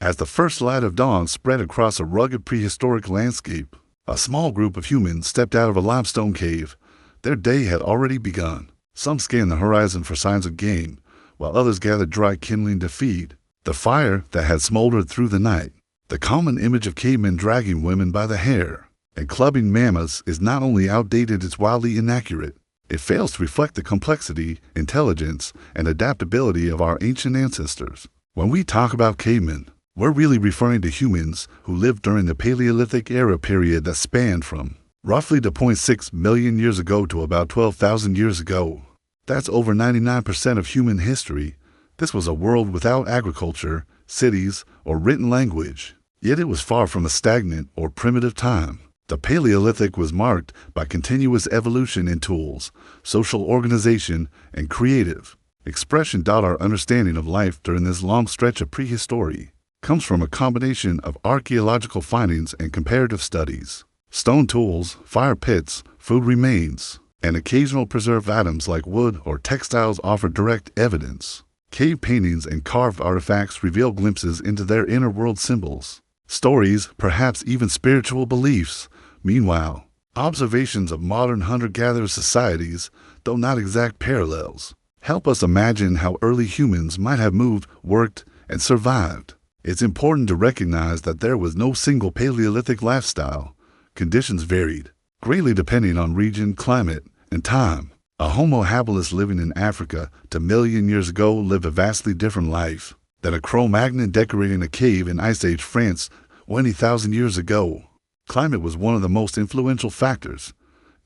As the first light of dawn spread across a rugged prehistoric landscape, a small group of humans stepped out of a limestone cave. Their day had already begun. Some scanned the horizon for signs of game, while others gathered dry kindling to feed the fire that had smoldered through the night. The common image of cavemen dragging women by the hair and clubbing mammoths is not only outdated, it's wildly inaccurate. It fails to reflect the complexity, intelligence, and adaptability of our ancient ancestors. When we talk about cavemen, we're really referring to humans who lived during the Paleolithic era period that spanned from roughly 2.6 million years ago to about 12,000 years ago. That's over 99% of human history. This was a world without agriculture, cities, or written language. Yet it was far from a stagnant or primitive time. The Paleolithic was marked by continuous evolution in tools, social organization, and creative expression. Our understanding of life during this long stretch of prehistory comes from a combination of archaeological findings and comparative studies. Stone tools, fire pits, food remains, and occasional preserved items like wood or textiles offer direct evidence. Cave paintings and carved artifacts reveal glimpses into their inner world symbols, stories, perhaps even spiritual beliefs. Meanwhile, observations of modern hunter-gatherer societies, though not exact parallels, help us imagine how early humans might have moved, worked, and survived. It's important to recognize that there was no single Paleolithic lifestyle. Conditions varied, greatly depending on region, climate, and time. A Homo habilis living in Africa 2 million years ago lived a vastly different life than a Cro-Magnon decorating a cave in Ice Age France 20,000 years ago. Climate was one of the most influential factors.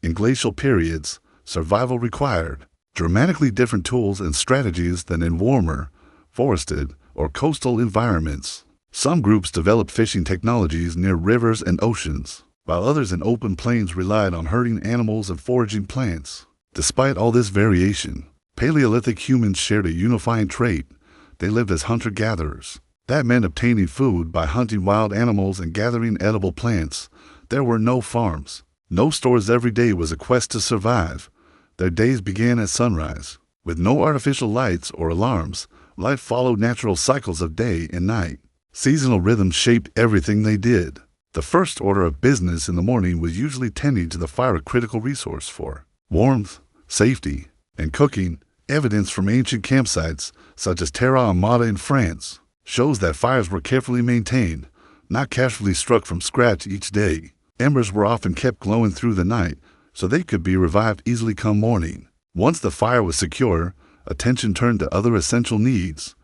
In glacial periods, survival required dramatically different tools and strategies than in warmer, forested, or coastal environments. Some groups developed fishing technologies near rivers and oceans, while others in open plains relied on herding animals and foraging plants. Despite all this variation, Paleolithic humans shared a unifying trait. They lived as hunter-gatherers. That meant obtaining food by hunting wild animals and gathering edible plants. There were no farms, no stores. Every day was a quest to survive. Their days began at sunrise. With no artificial lights or alarms, life followed natural cycles of day and night. Seasonal rhythms shaped everything they did. The first order of business in the morning was usually tending to the fire, a critical resource for warmth, safety, and cooking. Evidence from ancient campsites, such as Terra Amata in France, shows that fires were carefully maintained, not casually struck from scratch each day. Embers were often kept glowing through the night, so they could be revived easily come morning. Once the fire was secure, attention turned to other essential needs.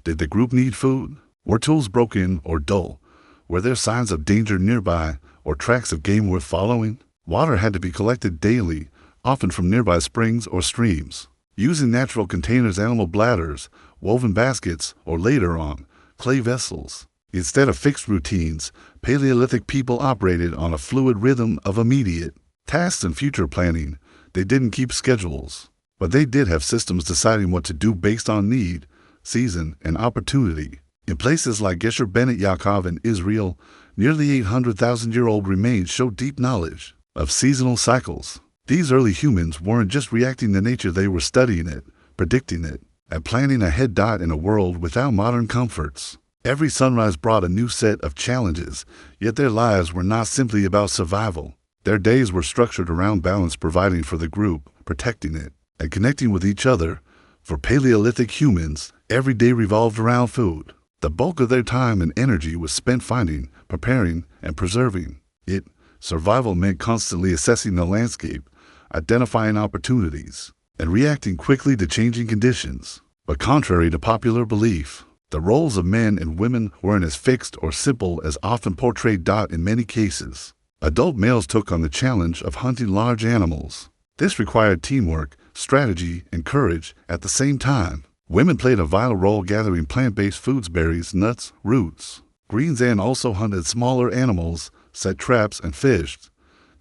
Did the group need food? Were tools broken or dull? Were there signs of danger nearby or tracks of game worth following? Water had to be collected daily, often from nearby springs or streams. Using natural containers, animal bladders, woven baskets, or later on, clay vessels. Instead of fixed routines, Paleolithic people operated on a fluid rhythm of immediate tasks and future planning. They didn't keep schedules, but they did have systems deciding what to do based on need, season, and opportunity. In places like Gesher Bennett Yaakov in Israel, nearly 800,000-year-old remains show deep knowledge of seasonal cycles. These early humans weren't just reacting to nature, they were studying it, predicting it, and planning ahead. In a world without modern comforts, every sunrise brought a new set of challenges, yet their lives were not simply about survival. Their days were structured around balance, providing for the group, protecting it, and connecting with each other. For Paleolithic humans, every day revolved around food. The bulk of their time and energy was spent finding, preparing, and preserving it. Survival meant constantly assessing the landscape, identifying opportunities, and reacting quickly to changing conditions. But contrary to popular belief, the roles of men and women weren't as fixed or simple as often portrayed. In many cases, adult males took on the challenge of hunting large animals. This required teamwork, strategy, and courage at the same time. Women played a vital role gathering plant-based foods, berries, nuts, roots, greens, and also hunted smaller animals, set traps, and fished.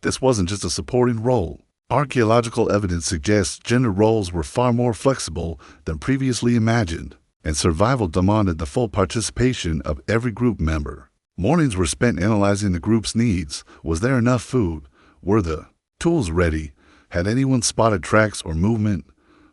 This wasn't just a supporting role. Archaeological evidence suggests gender roles were far more flexible than previously imagined, and survival demanded the full participation of every group member. Mornings were spent analyzing the group's needs. Was there enough food? Were the tools ready? Had anyone spotted tracks or movement?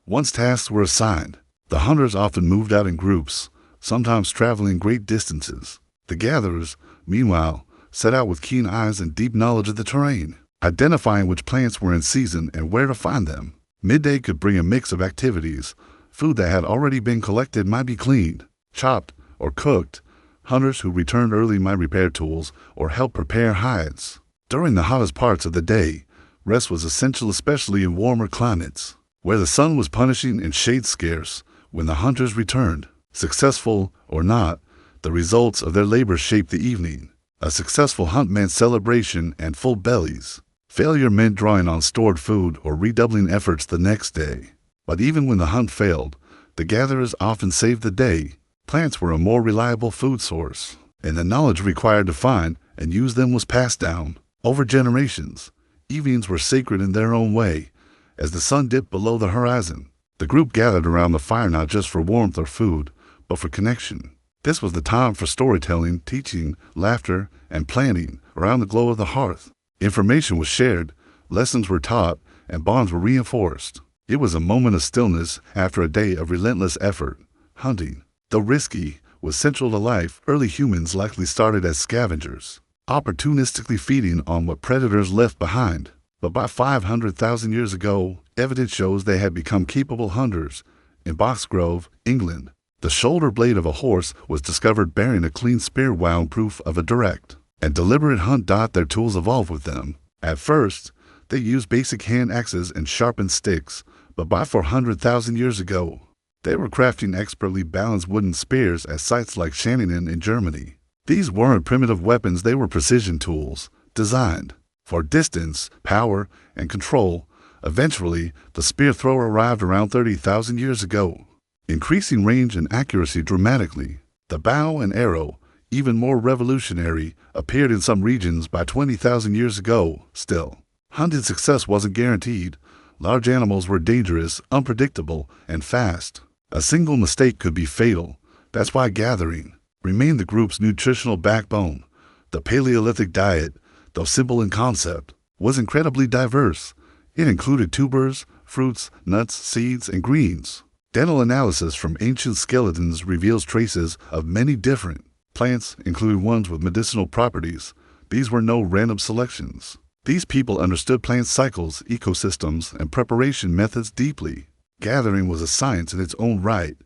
Once tasks were assigned, the hunters often moved out in groups, sometimes traveling great distances. The gatherers, meanwhile, set out with keen eyes and deep knowledge of the terrain, identifying which plants were in season and where to find them. Midday could bring a mix of activities. Food that had already been collected might be cleaned, chopped, or cooked. Hunters who returned early might repair tools or help prepare hides. During the hottest parts of the day, rest was essential, especially in warmer climates, where the sun was punishing and shade scarce. When the hunters returned, successful or not, the results of their labor shaped the evening. A successful hunt meant celebration and full bellies. Failure meant drawing on stored food or redoubling efforts the next day. But even when the hunt failed, the gatherers often saved the day. Plants were a more reliable food source, and the knowledge required to find and use them was passed down over generations. Evenings were sacred in their own way. As the sun dipped below the horizon, the group gathered around the fire not just for warmth or food, but for connection. This was the time for storytelling, teaching, laughter, and planning around the glow of the hearth. Information was shared, lessons were taught, and bonds were reinforced. It was a moment of stillness after a day of relentless effort. Hunting, though risky, was central to life. Early humans likely started as scavengers, opportunistically feeding on what predators left behind. But by 500,000 years ago, evidence shows they had become capable hunters. In Boxgrove, England, the shoulder blade of a horse was discovered bearing a clean spear wound, proof of a direct and deliberate hunt. Their tools evolved with them. At first, they used basic hand axes and sharpened sticks, but by 400,000 years ago, they were crafting expertly balanced wooden spears at sites like Shannon in Germany. These weren't primitive weapons, they were precision tools, designed for distance, power, and control. Eventually, the spear thrower arrived around 30,000 years ago, increasing range and accuracy dramatically. The bow and arrow, even more revolutionary, appeared in some regions by 20,000 years ago. Still, hunting success wasn't guaranteed. Large animals were dangerous, unpredictable, and fast. A single mistake could be fatal. That's why gathering remained the group's nutritional backbone. The Paleolithic diet, though simple in concept, was incredibly diverse. It included tubers, fruits, nuts, seeds, and greens. Dental analysis from ancient skeletons reveals traces of many different plants, including ones with medicinal properties. These were no random selections. These people understood plant cycles, ecosystems, and preparation methods deeply. Gathering was a science in its own right.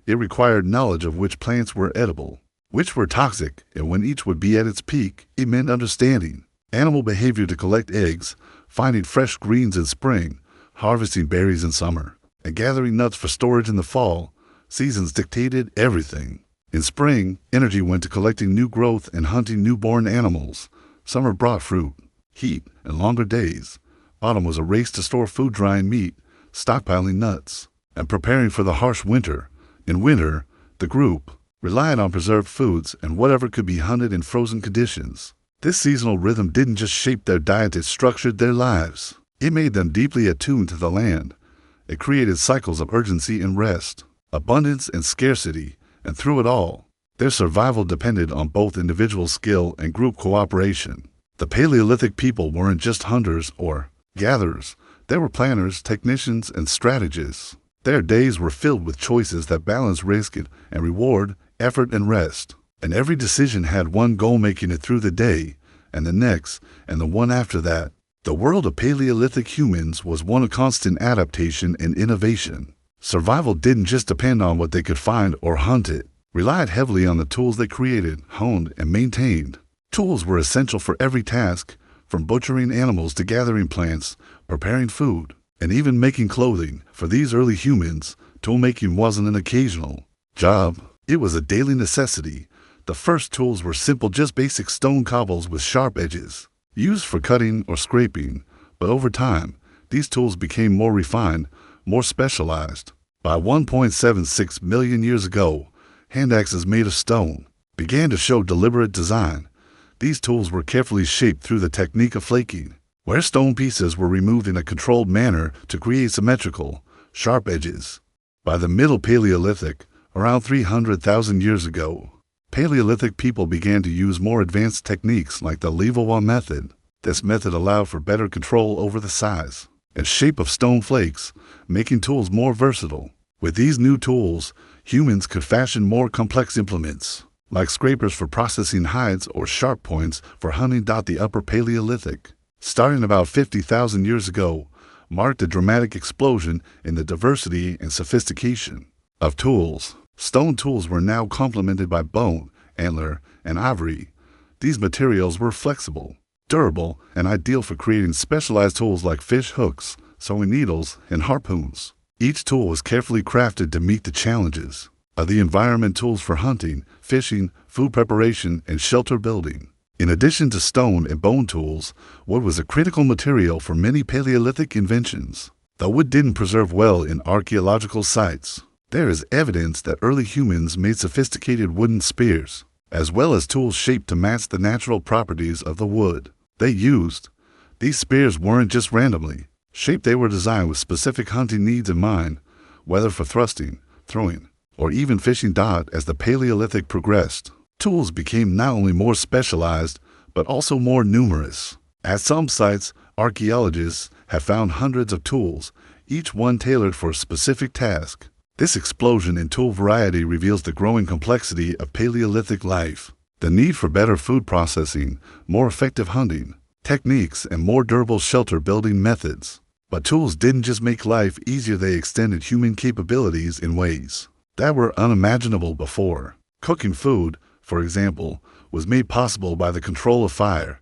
It required knowledge of which plants were edible, which were toxic, and when each would be at its peak. It meant understanding animal behavior to collect eggs, finding fresh greens in spring, harvesting berries in summer, and gathering nuts for storage in the fall. Seasons dictated everything. In spring, energy went to collecting new growth and hunting newborn animals. Summer brought fruit, heat, and longer days. Autumn was a race to store food, drying meat, stockpiling nuts, and preparing for the harsh winter. In winter, the group relied on preserved foods and whatever could be hunted in frozen conditions. This seasonal rhythm didn't just shape their diet, it structured their lives. It made them deeply attuned to the land. It created cycles of urgency and rest, abundance and scarcity, and through it all, their survival depended on both individual skill and group cooperation. The Paleolithic people weren't just hunters or gatherers. They were planners, technicians, and strategists. Their days were filled with choices that balanced risk and reward, effort and rest. And every decision had one goal: making it through the day, and the next, and the one after that. The world of Paleolithic humans was one of constant adaptation and innovation. Survival didn't just depend on what they could find or hunt, it relied heavily on the tools they created, honed, and maintained. Tools were essential for every task, from butchering animals to gathering plants, preparing food, and even making clothing. For these early humans, toolmaking wasn't an occasional job. It was a daily necessity. The first tools were simple, just basic stone cobbles with sharp edges, used for cutting or scraping. But over time, these tools became more refined, more specialized. By 1.76 million years ago, hand axes made of stone began to show deliberate design. These tools were carefully shaped through the technique of flaking, where stone pieces were removed in a controlled manner to create symmetrical, sharp edges. By the Middle Paleolithic, around 300,000 years ago, Paleolithic people began to use more advanced techniques like the lever-wall method. This method allowed for better control over the size and shape of stone flakes, making tools more versatile. With these new tools, humans could fashion more complex implements, like scrapers for processing hides or sharp points for hunting. The Upper Paleolithic, starting about 50,000 years ago, marked a dramatic explosion in the diversity and sophistication of tools. Stone tools were now complemented by bone, antler, and ivory. These materials were flexible, durable, and ideal for creating specialized tools like fish hooks, sewing needles, and harpoons. Each tool was carefully crafted to meet the challenges of the environment. Tools for hunting, fishing, food preparation, and shelter building. In addition to stone and bone tools, wood was a critical material for many Paleolithic inventions. Though wood didn't preserve well in archaeological sites, there is evidence that early humans made sophisticated wooden spears, as well as tools shaped to match the natural properties of the wood they used. These spears weren't just randomly shaped, they were designed with specific hunting needs in mind, whether for thrusting, throwing, or even fishing. As the Paleolithic progressed, tools became not only more specialized, but also more numerous. At some sites, archaeologists have found hundreds of tools, each one tailored for a specific task. This explosion in tool variety reveals the growing complexity of Paleolithic life, the need for better food processing, more effective hunting techniques, and more durable shelter building methods. But tools didn't just make life easier, they extended human capabilities in ways that were unimaginable before. Cooking food, for example, was made possible by the control of fire.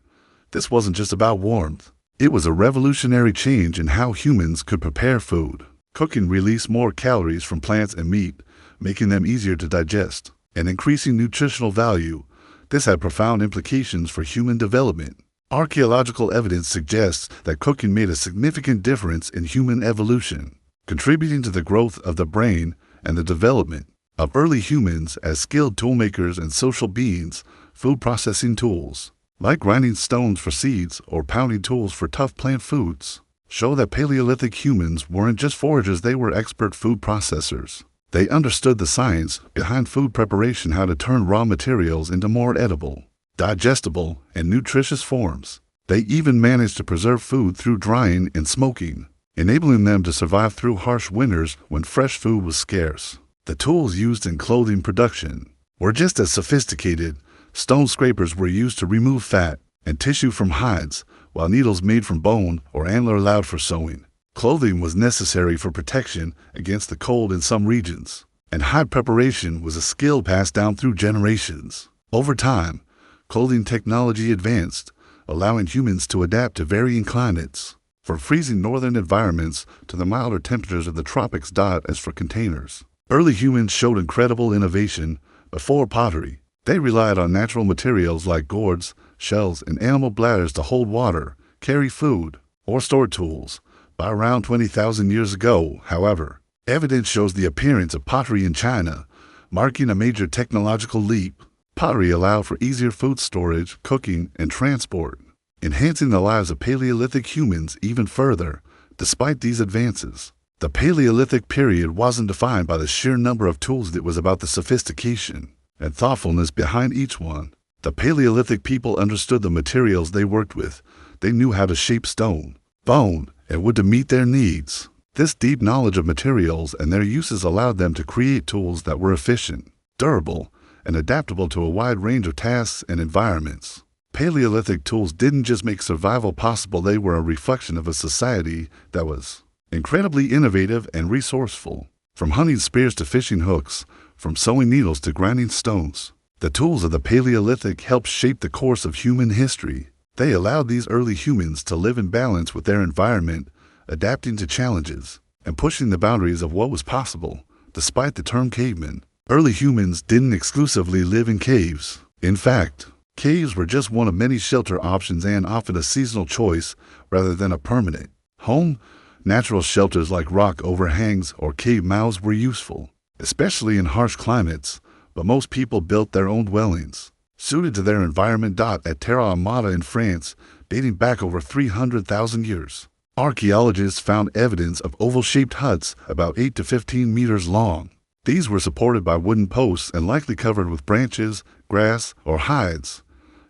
This wasn't just about warmth. It was a revolutionary change in how humans could prepare food. Cooking released more calories from plants and meat, making them easier to digest and increasing nutritional value. This had profound implications for human development. Archaeological evidence suggests that cooking made a significant difference in human evolution, contributing to the growth of the brain and the development of early humans as skilled toolmakers and social beings. Food processing tools, like grinding stones for seeds or pounding tools for tough plant foods, show that Paleolithic humans weren't just foragers, they were expert food processors. They understood the science behind food preparation, how to turn raw materials into more edible, digestible, and nutritious forms. They even managed to preserve food through drying and smoking, enabling them to survive through harsh winters when fresh food was scarce. The tools used in clothing production were just as sophisticated. Stone scrapers were used to remove fat and tissue from hides, while needles made from bone or antler allowed for sewing. Clothing was necessary for protection against the cold in some regions, and hide preparation was a skill passed down through generations. Over time, clothing technology advanced, allowing humans to adapt to varying climates, from freezing northern environments to the milder temperatures of the tropics. As for containers, early humans showed incredible innovation. Before pottery, they relied on natural materials like gourds, shells, and animal bladders to hold water, carry food, or store tools. By around 20,000 years ago, however, evidence shows the appearance of pottery in China, marking a major technological leap. Pottery allowed for easier food storage, cooking, and transport, enhancing the lives of Paleolithic humans even further. Despite these advances, the Paleolithic period wasn't defined by the sheer number of tools. It was about the sophistication and thoughtfulness behind each one. The Paleolithic people understood the materials they worked with. They knew how to shape stone, bone, and wood to meet their needs. This deep knowledge of materials and their uses allowed them to create tools that were efficient, durable, and adaptable to a wide range of tasks and environments. Paleolithic tools didn't just make survival possible, they were a reflection of a society that was incredibly innovative and resourceful. From hunting spears to fishing hooks, from sewing needles to grinding stones, the tools of the Paleolithic helped shape the course of human history. They allowed these early humans to live in balance with their environment, adapting to challenges and pushing the boundaries of what was possible. Despite the term cavemen, early humans didn't exclusively live in caves. In fact, caves were just one of many shelter options and often a seasonal choice rather than a permanent home. Natural shelters like rock overhangs or cave mouths were useful, especially in harsh climates, but most people built their own dwellings, suited to their environment. At Terra Amata in France, dating back over 300,000 years, archaeologists found evidence of oval-shaped huts about 8 to 15 meters long. These were supported by wooden posts and likely covered with branches, grass, or hides.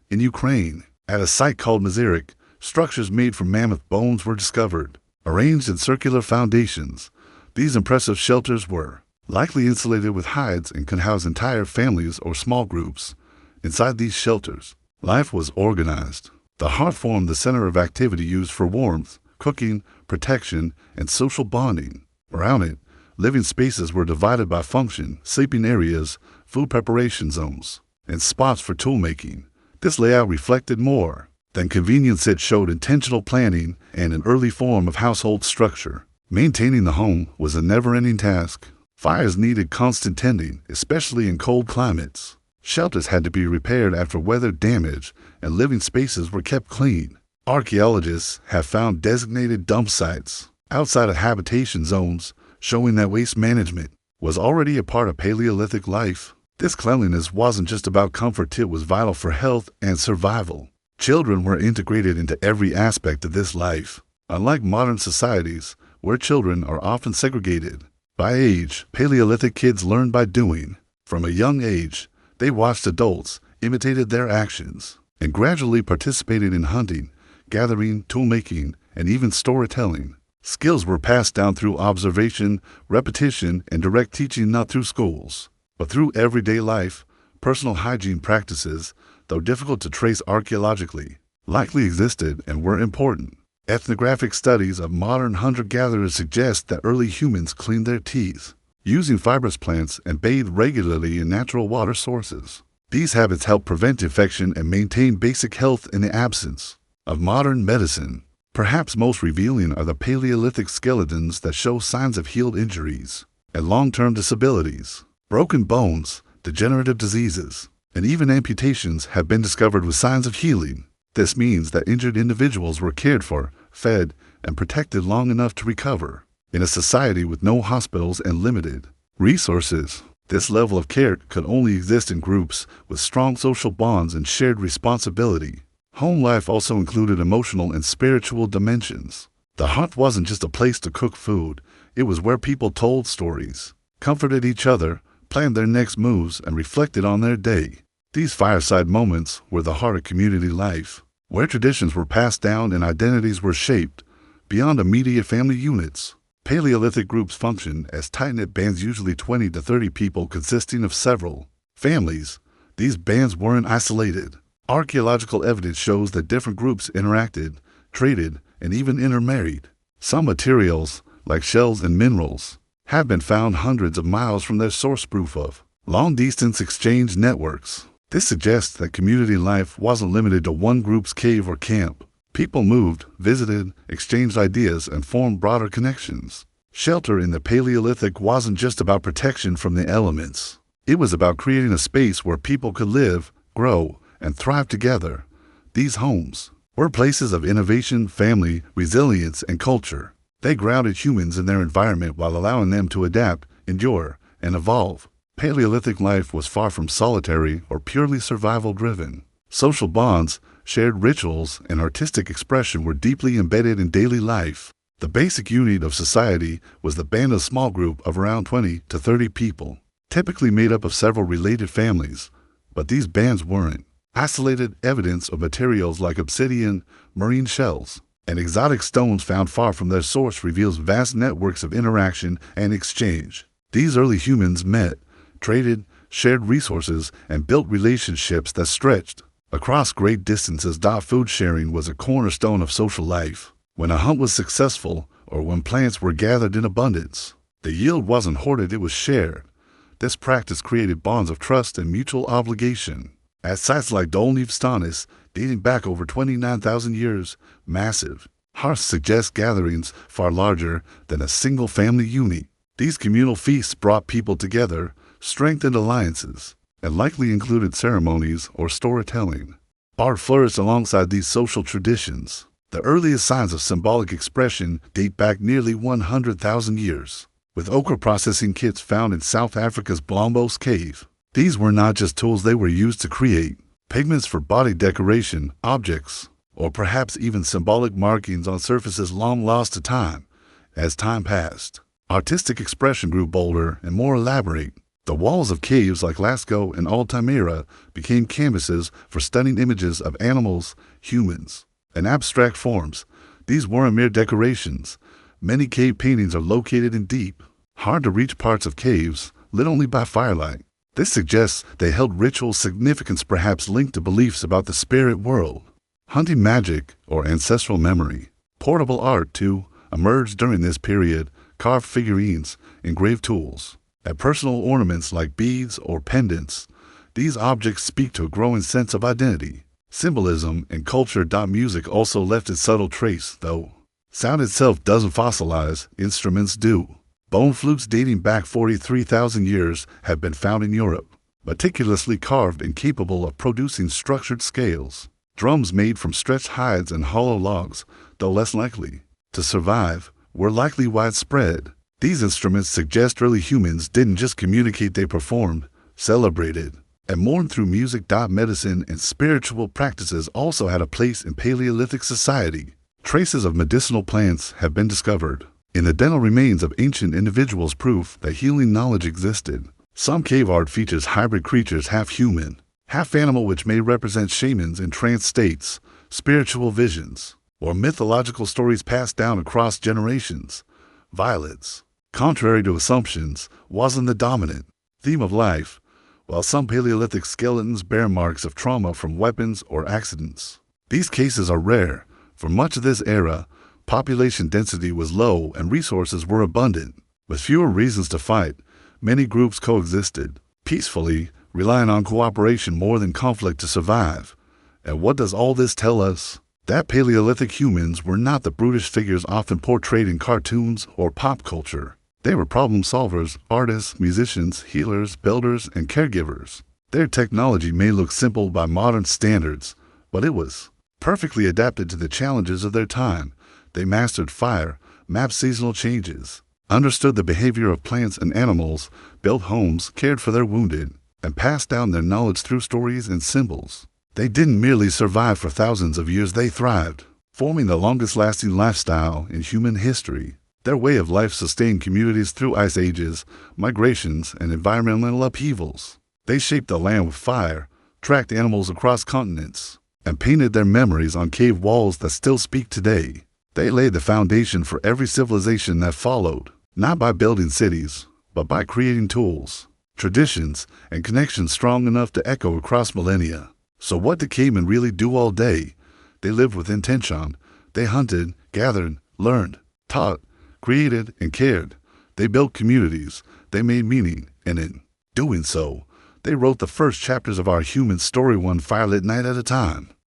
In Ukraine, at a site called Mazirik, structures made from mammoth bones were discovered, arranged in circular foundations. These impressive shelters were likely insulated with hides and could house entire families or small groups. Inside these shelters, life was organized. The hearth formed the center of activity used for warmth, cooking, protection, and social bonding. Around it, living spaces were divided by function, sleeping areas, food preparation zones, and spots for tool-making. This layout reflected more than convenience. It showed intentional planning and an early form of household structure. Maintaining the home was a never-ending task. Fires needed constant tending, especially in cold climates. Shelters had to be repaired after weather damage, and living spaces were kept clean. Archaeologists have found designated dump sites outside of habitation zones, showing that waste management was already a part of Paleolithic life. This cleanliness wasn't just about comfort, it was vital for health and survival. Children were integrated into every aspect of this life. Unlike modern societies, where children are often segregated by age, Paleolithic kids learned by doing. From a young age, they watched adults, imitated their actions, and gradually participated in hunting, gathering, tool-making, and even storytelling. Skills were passed down through observation, repetition, and direct teaching, not through schools, but through everyday life. Personal hygiene practices, though difficult to trace archaeologically, likely existed and were important. Ethnographic studies of modern hunter-gatherers suggest that early humans cleaned their teeth, using fibrous plants, and bathed regularly in natural water sources. These habits help prevent infection and maintain basic health in the absence of modern medicine. Perhaps most revealing are the Paleolithic skeletons that show signs of healed injuries and long-term disabilities. Broken bones, degenerative diseases, and even amputations have been discovered with signs of healing. This means that injured individuals were cared for, fed, and protected long enough to recover. In a society with no hospitals and limited resources, this level of care could only exist in groups with strong social bonds and shared responsibility. Home life also included emotional and spiritual dimensions. The hearth wasn't just a place to cook food, it was where people told stories, comforted each other, planned their next moves, and reflected on their day. These fireside moments were the heart of community life, where traditions were passed down and identities were shaped. Beyond immediate family units, Paleolithic groups functioned as tight-knit bands, usually 20 to 30 people consisting of several families. These bands weren't isolated. Archaeological evidence shows that different groups interacted, traded, and even intermarried. Some materials, like shells and minerals, have been found hundreds of miles from their source, proof of long-distance exchange networks. This suggests that community life wasn't limited to one group's cave or camp. People moved, visited, exchanged ideas, and formed broader connections. Shelter in the Paleolithic wasn't just about protection from the elements. It was about creating a space where people could live, grow, and thrive together. These homes were places of innovation, family, resilience, and culture. They grounded humans in their environment while allowing them to adapt, endure, and evolve. Paleolithic life was far from solitary or purely survival-driven. Social bonds, shared rituals, and artistic expression were deeply embedded in daily life. The basic unit of society was the band, a small group of around 20 to 30 people, typically made up of several related families. But these bands weren't isolated. Evidence of materials like obsidian, marine shells, and exotic stones found far from their source reveals vast networks of interaction and exchange. These early humans met, traded, shared resources, and built relationships that stretched across great distances. Food sharing was a cornerstone of social life. When a hunt was successful, or when plants were gathered in abundance, the yield wasn't hoarded, it was shared. This practice created bonds of trust and mutual obligation. At sites like Dolnivstanis, dating back over 29,000 years, massive hearths suggest gatherings far larger than a single family unit. These communal feasts brought people together, strengthened alliances, and likely included ceremonies or storytelling. Art flourished alongside these social traditions. The earliest signs of symbolic expression date back nearly 100,000 years, with ochre processing kits found in South Africa's Blombos Cave. These were not just tools, they were used to create pigments for body decoration, objects, or perhaps even symbolic markings on surfaces long lost to time. As time passed, artistic expression grew bolder and more elaborate. The walls of caves like Lascaux and Altamira became canvases for stunning images of animals, humans, and abstract forms. These weren't mere decorations. Many cave paintings are located in deep, hard-to-reach parts of caves lit only by firelight. This suggests they held ritual significance, perhaps linked to beliefs about the spirit world. Hunting magic or ancestral memory. Portable art, too, emerged during this period, carved figurines, engraved tools, and personal ornaments like beads or pendants. These objects speak to a growing sense of identity, symbolism, and culture. Music also left its subtle trace, though. Sound itself doesn't fossilize, instruments do. Bone flutes dating back 43,000 years have been found in Europe, meticulously carved and capable of producing structured scales. Drums made from stretched hides and hollow logs, though less likely to survive, were likely widespread. These instruments suggest early humans didn't just communicate, they performed, celebrated, and mourned through music. Medicine and spiritual practices also had a place in Paleolithic society. Traces of medicinal plants have been discovered in the dental remains of ancient individuals, proof that healing knowledge existed. Some cave art features hybrid creatures, half human, half animal, which may represent shamans in trance states, spiritual visions, or mythological stories passed down across generations. Violence, contrary to assumptions, wasn't the dominant theme of life, while some Paleolithic skeletons bear marks of trauma from weapons or accidents. These cases are rare. For much of this era, population density was low and resources were abundant. With fewer reasons to fight, many groups coexisted peacefully, relying on cooperation more than conflict to survive. And what does all this tell us? That Paleolithic humans were not the brutish figures often portrayed in cartoons or pop culture. They were problem solvers, artists, musicians, healers, builders, and caregivers. Their technology may look simple by modern standards, but it was perfectly adapted to the challenges of their time. They mastered fire, mapped seasonal changes, understood the behavior of plants and animals, built homes, cared for their wounded, and passed down their knowledge through stories and symbols. They didn't merely survive for thousands of years, they thrived, forming the longest-lasting lifestyle in human history. Their way of life sustained communities through ice ages, migrations, and environmental upheavals. They shaped the land with fire, tracked animals across continents, and painted their memories on cave walls that still speak today. They laid the foundation for every civilization that followed, not by building cities, but by creating tools, traditions, and connections strong enough to echo across millennia. So what did cavemen really do all day? They lived with intention. They hunted, gathered, learned, taught, created, and cared. They built communities. They made meaning, and in doing so, they wrote the first chapters of our human story, one firelit night at a time.